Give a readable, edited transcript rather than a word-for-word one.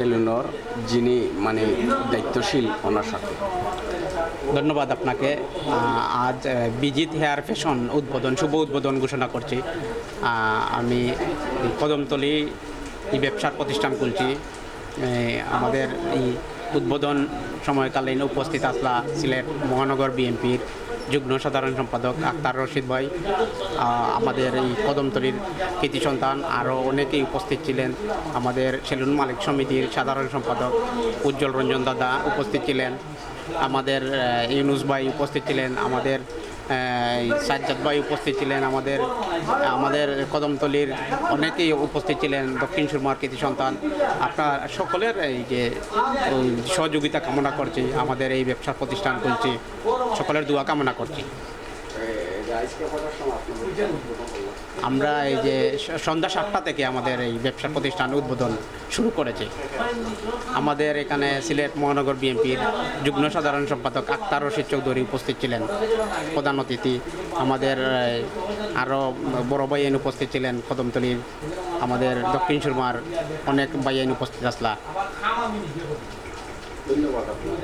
সেলুনর যিনি মানে দায়িত্বশীল ওনার সাথে। ধন্যবাদ আপনাকে। আজ বিজিত হেয়ার ফ্যাশন শুভ উদ্বোধন ঘোষণা করছি। আমি কদমতলী এই ব্যবসার প্রতিষ্ঠান খুলছি। আমাদের এই উদ্বোধন সময়কালীন উপস্থিত আসলা সিলেট মহানগর বিএনপির যুগ্ম সাধারণ সম্পাদক আক্তার রশিদ ভাই, আমাদের এই কদমতলীর কৃতি সন্তান আরও অনেকেই উপস্থিত ছিলেন। আমাদের সেলুন মালিক সমিতির সাধারণ সম্পাদক উজ্জ্বল রঞ্জন দাদা উপস্থিত ছিলেন, আমাদের ইউনুস ভাই উপস্থিত ছিলেন, আমাদের সাজ্জাদ ভাই উপস্থিত ছিলেন, আমাদের কদমতলীর অনেকেই উপস্থিত ছিলেন, দক্ষিণ সুরমার কৃতি সন্তান। আপনার সকলের এই যে সহযোগিতা কামনা করছি, আমাদের এই ব্যবসা প্রতিষ্ঠান খুলছি, সকলের দোয়া কামনা করছি। আমরা এই যে সন্ধ্যা 7টা থেকে আমাদের এই ব্যবসা প্রতিষ্ঠান উদ্বোধন শুরু করেছি। আমাদের এখানে সিলেট মহানগর বিএনপির যুগ্ম সাধারণ সম্পাদক আক্তার রশিদ চৌধুরী উপস্থিত ছিলেন প্রধান অতিথি। আমাদের আরও বড় ভাইয়েন উপস্থিত ছিলেন কদমতলীর, আমাদের দক্ষিণ সুরমার অনেক ভাইয়েন উপস্থিত আসলা। ধন্যবাদ আপনার।